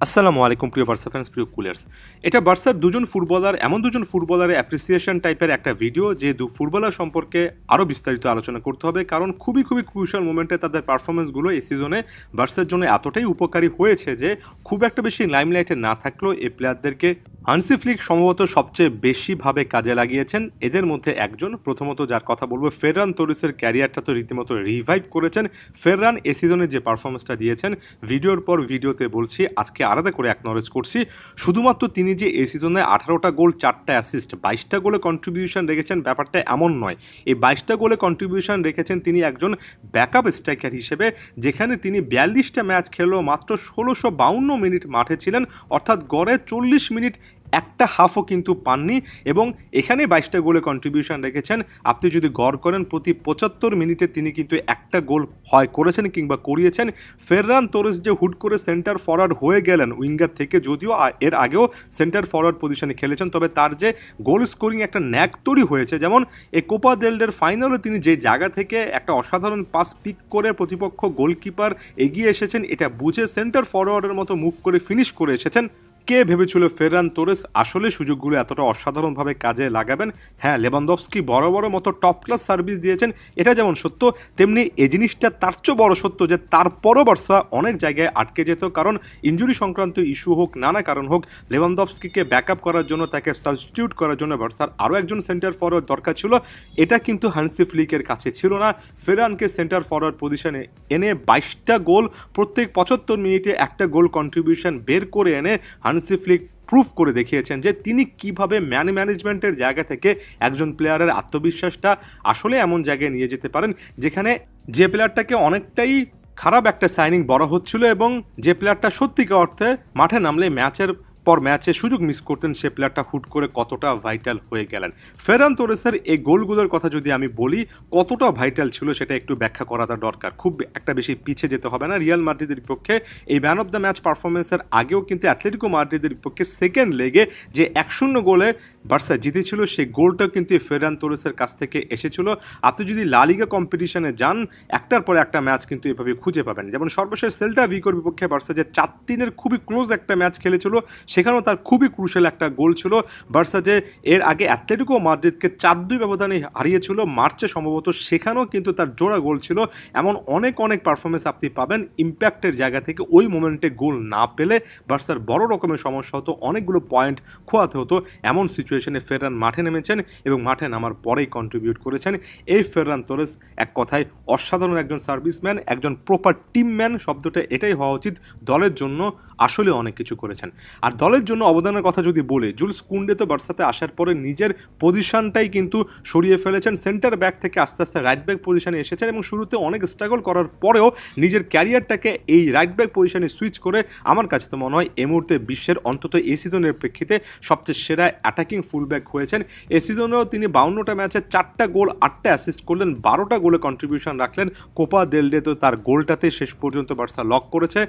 আসসালামু আলাইকুম প্রিয় বার্সা ফ্যান্স, প্রিয় কুলার্স। এটা বার্সার এমন দুজন ফুটবলারের অ্যাপ্রিসিয়েশন টাইপের একটা ভিডিও, যে ফুটবলার সম্পর্কে আরও বিস্তারিত আলোচনা করতে হবে, কারণ খুবই ক্রুশাল মোমেন্টে তাদের পারফরমেন্সগুলো এই সিজনে বার্সার জন্য এতটাই উপকারী হয়েছে যে খুব একটা বেশি লাইমলাইটে না থাকলেও এই প্লেয়ারদেরকে হান্সি ফ্লিক সম্ভবত সবচেয়ে বেশিভাবে কাজে লাগিয়েছেন। এদের মধ্যে একজন, প্রথমত যার কথা বলবো, ফেররান তোরেসের ক্যারিয়ারটা তো রীতিমতো রিভাইভ করেছেন। ফেররান এ সিজনে যে পারফরমেন্সটা দিয়েছেন, ভিডিওর পর ভিডিওতে বলছি, আজকে আলাদা করে অ্যাকনলেজ করছি, শুধুমাত্র তিনি যে এই সিজনে 18টা গোল, 4টা অ্যাসিস্ট, 22টা গোলে কন্ট্রিবিউশন রেখেছেন, ব্যাপারটা এমন নয়। এই 22টা গোলে কন্ট্রিবিউশন রেখেছেন তিনি একজন ব্যাকআপ স্ট্রাইকার হিসেবে, যেখানে তিনি 42টা ম্যাচ খেলেও মাত্র 1652 মিনিট মাঠে ছিলেন, অর্থাৎ গড়ে 40 মিনিট একটা হাফও কিন্তু পাননি, এবং এখানে 22টা গোলে কন্ট্রিবিউশন রেখেছেন। আপনি যদি গড় করেন, প্রতি 75 মিনিটে তিনি কিন্তু একটা গোল হয় করেছেন কিংবা করিয়েছেন। ফেররান তোরেস যে হুট করে সেন্টার ফরওয়ার্ড হয়ে গেলেন উইঙ্গার থেকে, যদিও এর আগেও সেন্টার ফরওয়ার্ড পজিশনে খেলেছেন, তবে তার যে গোল স্কোরিং একটা ন্যাক তৈরি হয়েছে, যেমন এই কোপা দেল রের ফাইনালে তিনি যে জায়গা থেকে একটা অসাধারণ পাস পিক করে প্রতিপক্ষ গোলকিপার এগিয়ে এসেছেন, এটা বুঝে সেন্টার ফরওয়ার্ডের মতো মুভ করে ফিনিশ করে এসেছেন। কে ভেবেছিল ফেররান তোরেস আসলে সুযোগগুলো এতটা অসাধারণভাবে কাজে লাগাবেন? হ্যাঁ, লেভানডফস্কি বড় মতো টপ ক্লাস সার্ভিস দিয়েছেন, এটা যেমন সত্য, তেমনি এই জিনিসটা তার চেয়ে বড় সত্য যে তারপরও বার্সা অনেক জায়গায় আটকে যেত, কারণ ইনজুরি সংক্রান্ত ইস্যু হোক, নানা কারণ হোক, লেভানডফস্কিকে ব্যাকআপ করার জন্য, তাকে সাবস্টিটিউট করার জন্য বার্সার আরও একজন সেন্টার ফরওয়ার্ড দরকার ছিল। এটা কিন্তু হান্সি ফ্লিকের কাছে ছিল না। ফেররানকে সেন্টার ফরওয়ার্ড পজিশনে এনে 22টা গোল, প্রত্যেক 75 মিনিটে একটা গোল কন্ট্রিবিউশন বের করে এনে হান্সি ফ্লিক প্রুফ করে দেখিয়েছেন যে তিনি কিভাবে ম্যানেজমেন্টের জায়গা থেকে একজন প্লেয়ারের আত্মবিশ্বাসটা আসলে এমন জায়গায় নিয়ে যেতে পারেন, যেখানে যে প্লেয়ারটাকে অনেকটাই খারাপ একটা সাইনিং বড় হচ্ছিল, এবং যে প্লেয়ারটা সত্যিকার অর্থে মাঠে নামলে ম্যাচের পর ম্যাচে সুযোগ মিস করতেন, সে প্লেয়ারটা হুট করে কতটা ভাইটাল হয়ে গেলেন। ফেররান তোরেসের এই গোলগুলোর কথা যদি আমি বলি, কতটা ভাইটাল ছিল সেটা একটু ব্যাখ্যা করাটা দরকার। খুব একটা বেশি পিছিয়ে যেতে হবে না। রিয়াল মাদ্রিদের বিপক্ষে এই ম্যান অফ দ্য ম্যাচ পারফরমেন্সের আগেও কিন্তু অ্যাথলেটিকো মাদ্রিদের বিপক্ষে সেকেন্ড লেগে যে 1-0 গোলে বার্সা জিতেছিল, সেই গোলটাও কিন্তু ফেররান তোরেসের কাছ থেকে এসেছিল। আপনি যদি লা লিগা কম্পিটিশনে যান, একটার পর একটা ম্যাচ কিন্তু এভাবে খুঁজে পাবেন। যেমন সর্বশেষ সেল্টা ভিগোর বিপক্ষে বার্সা যে 4-3 খুবই ক্লোজ একটা ম্যাচ খেলেছিল, সেখানেও তার খুবই ক্রুশাল একটা গোল ছিল। বার্সা যে এর আগে অ্যাথলেটিকো মাদ্রিদকে 4-2 ব্যবধানে হারিয়েছিল মার্চে সম্ভবত, সেখানেও কিন্তু তার জোড়া গোল ছিল। এমন অনেক পারফরমেন্স আপনি পাবেন ইম্প্যাক্টের জায়গা থেকে। ওই মোমেন্টে গোল না পেলে বার্সার বড় রকমের সমস্যা হতো, অনেকগুলো পয়েন্ট খোয়াতে হতো। এমন সিচুয়েশনে ফেররান মাঠে নেমেছেন এবং মাঠে নামার পরেই কন্ট্রিবিউট করেছেন। এই ফেররান তোরেস এক কথায় অসাধারণ একজন সার্ভিসম্যান, একজন প্রপার টিমম্যান, শব্দটা এটাই হওয়া উচিত। দলের জন্য আসলে অনেক কিছু করেছেন। আর দলের জন্য অবদানের কথা যদি বলি, জুলস কুন্ডে তো বার্সাতে আসার পরে নিজের পজিশনটাই কিন্তু সরিয়ে ফেলেছেন, সেন্টার ব্যাক থেকে আস্তে আস্তে রাইট ব্যাক পজিশনে এসেছেন, এবং শুরুতে অনেক স্ট্রাগল করার পরেও নিজের ক্যারিয়ারটাকে এই রাইট ব্যাক পজিশনে সুইচ করে আমার কাছে তো মনে হয় এই মুহূর্তে বিশ্বের, অন্তত এই সিজনের প্রেক্ষিতে, সবচেয়ে সেরা অ্যাটাকিং ফুলব্যাক হয়েছেন। এই সিজনেও তিনি 52টা ম্যাচে 4টা গোল, 8টা অ্যাসিস্ট করলেন, 12টা গোলে কন্ট্রিবিউশন রাখলেন। কোপা দেল রে তো তার গোলটাতে শেষ পর্যন্ত বার্সা লক করেছে।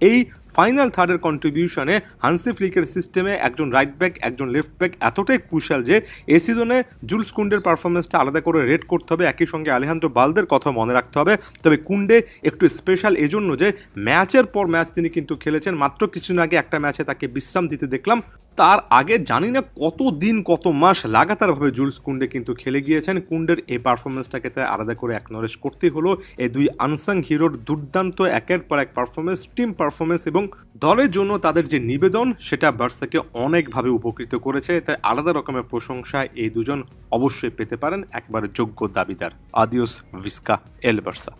এই ফাইনাল থার্ডের কন্ট্রিবিউশনে হান্সি ফ্লিকের সিস্টেমে একজন রাইট ব্যাক, একজন লেফট ব্যাক এতটাই ক্রুশাল যে এই সিজনে জুলস কুন্ডের পারফরমেন্সটা আলাদা করে রেট করতে হবে, একই সঙ্গে আলেহান্দ্রো বালদের কথা মনে রাখতে হবে। তবে কুন্ডে একটু স্পেশাল এজন্য যে ম্যাচের পর ম্যাচ তিনি কিন্তু খেলেছেন। মাত্র কিছুদিন আগে একটা ম্যাচে তাকে বিশ্রাম দিতে দেখলাম, তার আগে জানি না কত দিন কত মাস লাগাতারভাবে জুলস কুন্ডে কিন্তু খেলে গিয়েছেন। কুন্ডের এই পারফরমেন্সটাকে তাই আলাদা করে অ্যাকনলেজ করতেই হলো। এই দুই আনসাং হিরোর দুর্দান্ত একের পর এক পারফরমেন্স, টিম পারফরমেন্স এবং দলের জন্য তাদের যে নিবেদন, সেটা বার্সাকে অনেকভাবে উপকৃত করেছে। তাই আলাদা রকমের প্রশংসা এই দুজন অবশ্যই পেতে পারেন, একবারে যোগ্য দাবিদার। আদিওস ভিস্কা এল বার্সা।